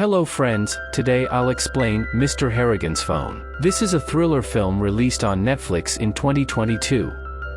Hello friends, today I'll explain Mr. Harrigan's Phone. This is a thriller film released on Netflix in 2022.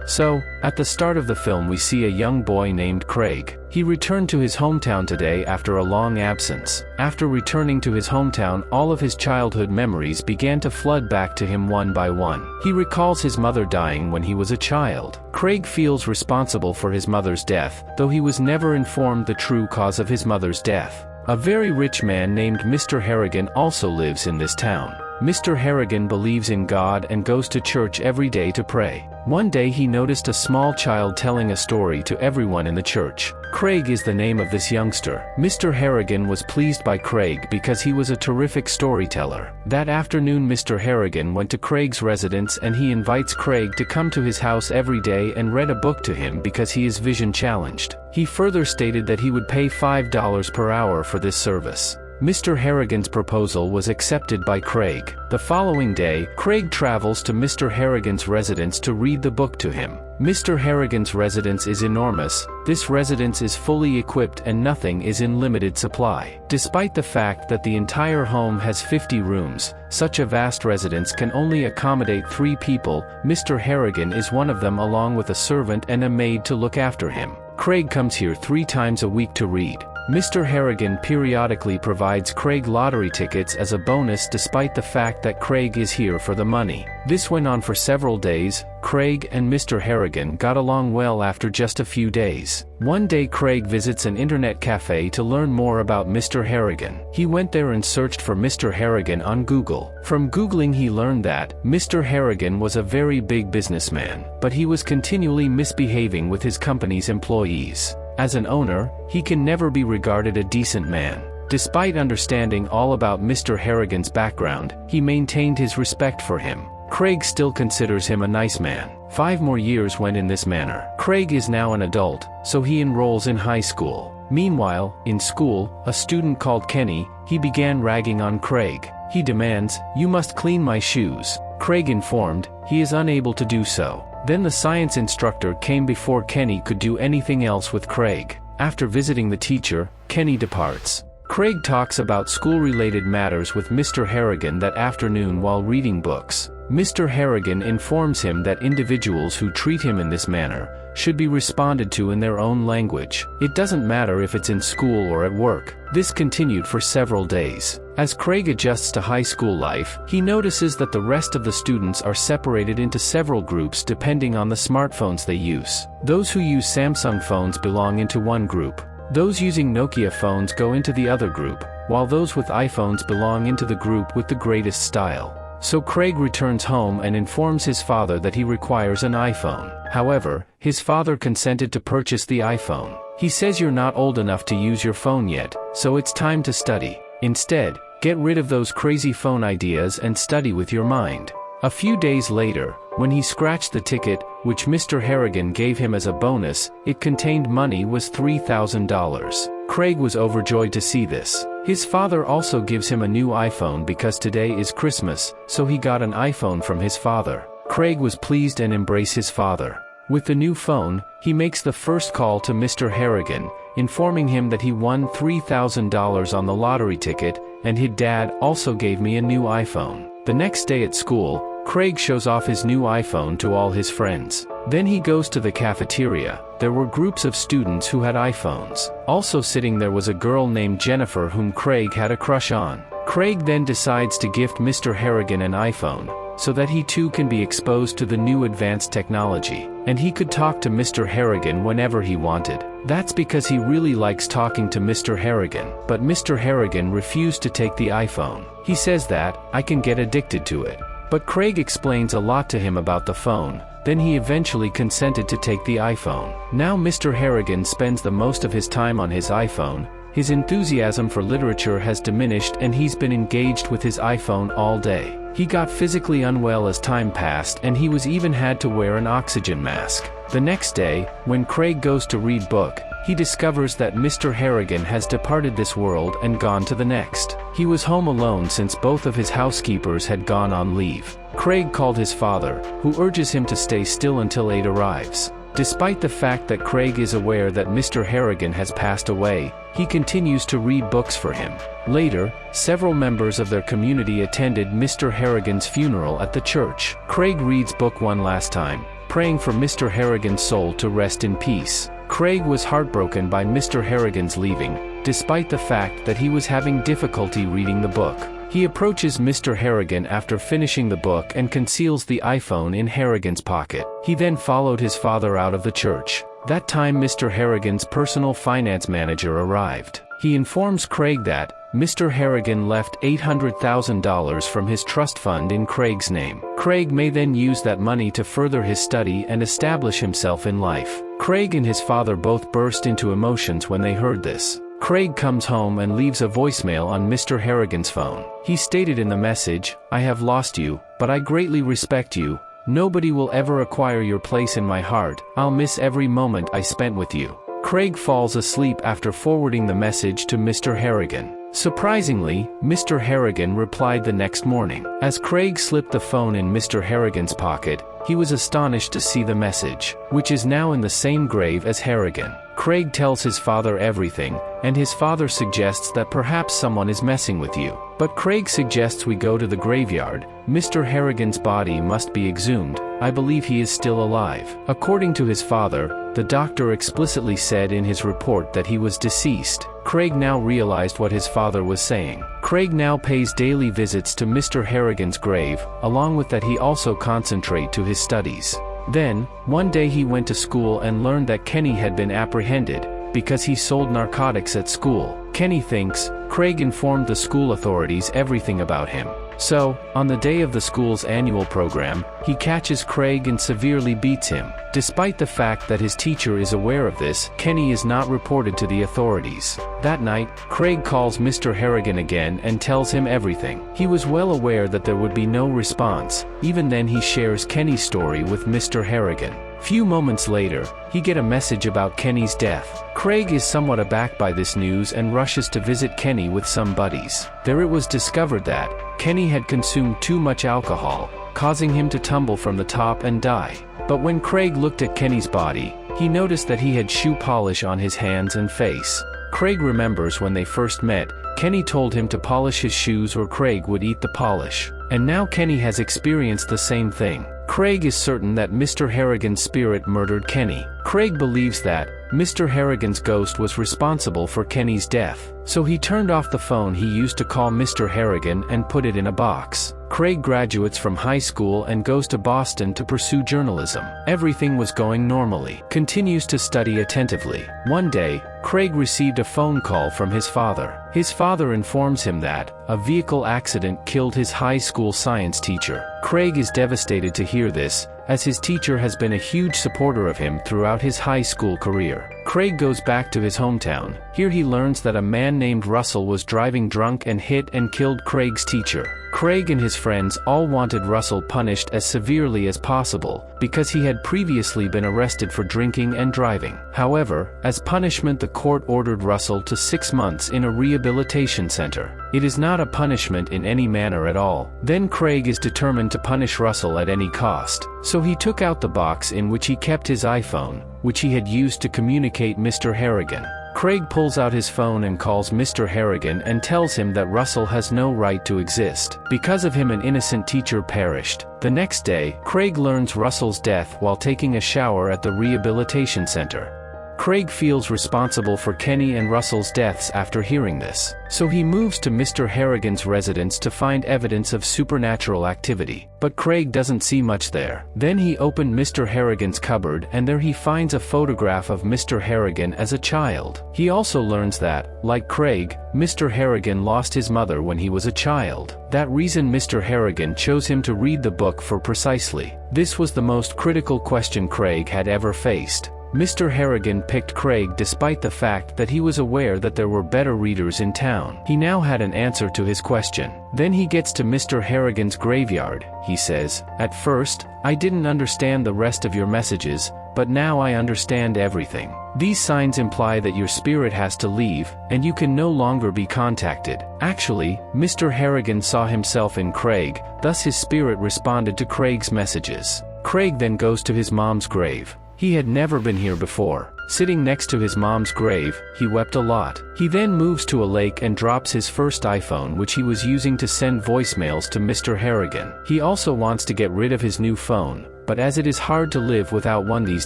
So, at the start of the film we see a young boy named Craig. He returned to his hometown today after a long absence. After returning to his hometown, all of his childhood memories began to flood back to him one by one. He recalls his mother dying when he was a child. Craig feels responsible for his mother's death, though he was never informed the true cause of his mother's death. A very rich man named Mr. Harrigan also lives in this town. Mr. Harrigan believes in God and goes to church every day to pray. One day he noticed a small child telling a story to everyone in the church. Craig is the name of this youngster. Mr. Harrigan was pleased by Craig because he was a terrific storyteller. That afternoon Mr. Harrigan went to Craig's residence and he invites Craig to come to his house every day and read a book to him because he is vision challenged. He further stated that he would pay $5 per hour for this service. Mr. Harrigan's proposal was accepted by Craig. The following day, Craig travels to Mr. Harrigan's residence to read the book to him. Mr. Harrigan's residence is enormous. This residence is fully equipped and nothing is in limited supply. Despite the fact that the entire home has 50 rooms, such a vast residence can only accommodate 3 people. Mr. Harrigan is one of them along with a servant and a maid to look after him. Craig comes here 3 times a week to read. Mr. Harrigan periodically provides Craig lottery tickets as a bonus despite the fact that Craig is here for the money. This went on for several days. Craig and Mr. Harrigan got along well after just a few days. One day Craig visits an internet cafe to learn more about Mr. Harrigan. He went there and searched for Mr. Harrigan on Google. From Googling he learned that Mr. Harrigan was a very big businessman, but he was continually misbehaving with his company's employees. As an owner, he can never be regarded a decent man. Despite understanding all about Mr. Harrigan's background, he maintained his respect for him. Craig still considers him a nice man. 5 more years went in this manner. Craig is now an adult, so he enrolls in high school. Meanwhile, in school, a student called Kenny, he began ragging on Craig. He demands, "You must clean my shoes." Craig informed, he is unable to do so. Then the science instructor came before Kenny could do anything else with Craig. After visiting the teacher, Kenny departs. Craig talks about school-related matters with Mr. Harrigan that afternoon while reading books. Mr. Harrigan informs him that individuals who treat him in this manner should be responded to in their own language. It doesn't matter if it's in school or at work. This continued for several days. As Craig adjusts to high school life, he notices that the rest of the students are separated into several groups depending on the smartphones they use. Those who use Samsung phones belong into one group. Those using Nokia phones go into the other group, while those with iPhones belong into the group with the greatest style. So Craig returns home and informs his father that he requires an iPhone. However, his father consented to purchase the iPhone. He says you're not old enough to use your phone yet, so it's time to study. Instead, get rid of those crazy phone ideas and study with your mind. A few days later, when he scratched the ticket, which Mr. Harrigan gave him as a bonus, it contained money was $3,000. Craig was overjoyed to see this. His father also gives him a new iPhone because today is Christmas, so he got an iPhone from his father. Craig was pleased and embraced his father. With the new phone, he makes the first call to Mr. Harrigan, informing him that he won $3,000 on the lottery ticket, and his dad also gave me a new iPhone. The next day at school, Craig shows off his new iPhone to all his friends. Then he goes to the cafeteria. There were groups of students who had iPhones. Also sitting there was a girl named Jennifer whom Craig had a crush on. Craig then decides to gift Mr. Harrigan an iPhone, so that he too can be exposed to the new advanced technology, and he could talk to Mr. Harrigan whenever he wanted. That's because he really likes talking to Mr. Harrigan, but Mr. Harrigan refused to take the iPhone. He says that, "I can get addicted to it." But Craig explains a lot to him about the phone, then he eventually consented to take the iPhone. Now Mr. Harrigan spends the most of his time on his iPhone. His enthusiasm for literature has diminished and he's been engaged with his iPhone all day. He got physically unwell as time passed and he was even had to wear an oxygen mask. The next day, when Craig goes to read book, he discovers that Mr. Harrigan has departed this world and gone to the next. He was home alone since both of his housekeepers had gone on leave. Craig called his father, who urges him to stay still until aid arrives. Despite the fact that Craig is aware that Mr. Harrigan has passed away, he continues to read books for him. Later, several members of their community attended Mr. Harrigan's funeral at the church. Craig reads book one last time, praying for Mr. Harrigan's soul to rest in peace. Craig was heartbroken by Mr. Harrigan's leaving, despite the fact that he was having difficulty reading the book. He approaches Mr. Harrigan after finishing the book and conceals the iPhone in Harrigan's pocket. He then followed his father out of the church. That time Mr. Harrigan's personal finance manager arrived. He informs Craig that Mr. Harrigan left $800,000 from his trust fund in Craig's name. Craig may then use that money to further his study and establish himself in life. Craig and his father both burst into emotions when they heard this. Craig comes home and leaves a voicemail on Mr. Harrigan's phone. He stated in the message, "I have lost you, but I greatly respect you. Nobody will ever acquire your place in my heart. I'll miss every moment I spent with you." Craig falls asleep after forwarding the message to Mr. Harrigan. Surprisingly, Mr. Harrigan replied the next morning. As Craig slipped the phone in Mr. Harrigan's pocket, he was astonished to see the message, which is now in the same grave as Harrigan. Craig tells his father everything, and his father suggests that perhaps someone is messing with you. But Craig suggests we go to the graveyard. Mr. Harrigan's body must be exhumed. I believe he is still alive. According to his father, the doctor explicitly said in his report that he was deceased. Craig now realized what his father was saying. Craig now pays daily visits to Mr. Harrigan's grave, along with that he also concentrate to his studies. Then, one day he went to school and learned that Kenny had been apprehended, because he sold narcotics at school. Kenny thinks Craig informed the school authorities everything about him. So, on the day of the school's annual program, he catches Craig and severely beats him. Despite the fact that his teacher is aware of this, Kenny is not reported to the authorities. That night, Craig calls Mr. Harrigan again and tells him everything. He was well aware that there would be no response. Even then he shares Kenny's story with Mr. Harrigan. Few moments later, he gets a message about Kenny's death. Craig is somewhat aback by this news and rushes to visit Kenny with some buddies. There it was discovered that Kenny had consumed too much alcohol, causing him to tumble from the top and die. But when Craig looked at Kenny's body, he noticed that he had shoe polish on his hands and face. Craig remembers when they first met, Kenny told him to polish his shoes or Craig would eat the polish. And now Kenny has experienced the same thing. Craig is certain that Mr. Harrigan's spirit murdered Kenny. Craig believes that Mr. Harrigan's ghost was responsible for Kenny's death. So he turned off the phone he used to call Mr. Harrigan and put it in a box. Craig graduates from high school and goes to Boston to pursue journalism. Everything was going normally. Continues to study attentively. One day, Craig received a phone call from his father. His father informs him that a vehicle accident killed his high school science teacher. Craig is devastated to hear this, as his teacher has been a huge supporter of him throughout his high school career. Craig goes back to his hometown. Here he learns that a man named Russell was driving drunk and hit and killed Craig's teacher. Craig and his friends all wanted Russell punished as severely as possible, because he had previously been arrested for drinking and driving. However, as punishment the court ordered Russell to 6 months in a rehabilitation center. It is not a punishment in any manner at all. Then Craig is determined to punish Russell at any cost. So he took out the box in which he kept his iPhone, which he had used to communicate Mr. Harrigan. Craig pulls out his phone and calls Mr. Harrigan and tells him that Russell has no right to exist. Because of him an innocent teacher perished. The next day, Craig learns Russell's death while taking a shower at the rehabilitation center. Craig feels responsible for Kenny and Russell's deaths after hearing this. So he moves to Mr. Harrigan's residence to find evidence of supernatural activity. But Craig doesn't see much there. Then he opened Mr. Harrigan's cupboard and there he finds a photograph of Mr. Harrigan as a child. He also learns that, like Craig, Mr. Harrigan lost his mother when he was a child. That reason Mr. Harrigan chose him to read the book for precisely. This was the most critical question Craig had ever faced. Mr. Harrigan picked Craig despite the fact that he was aware that there were better readers in town. He now had an answer to his question. Then he gets to Mr. Harrigan's graveyard. He says, "At first, I didn't understand the rest of your messages, but now I understand everything. These signs imply that your spirit has to leave, and you can no longer be contacted." Actually, Mr. Harrigan saw himself in Craig, thus his spirit responded to Craig's messages. Craig then goes to his mom's grave. He had never been here before. Sitting next to his mom's grave, he wept a lot. He then moves to a lake and drops his first iPhone, which he was using to send voicemails to Mr. Harrigan. He also wants to get rid of his new phone, but as it is hard to live without one these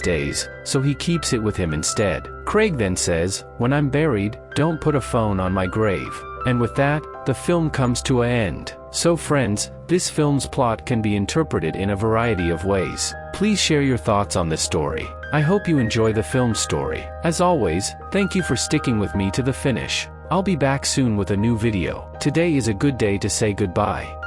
days, so he keeps it with him instead. Craig then says, "When I'm buried, don't put a phone on my grave." And with that, the film comes to an end. So friends, this film's plot can be interpreted in a variety of ways. Please share your thoughts on this story. I hope you enjoy the film story. As always, thank you for sticking with me to the finish. I'll be back soon with a new video. Today is a good day to say goodbye.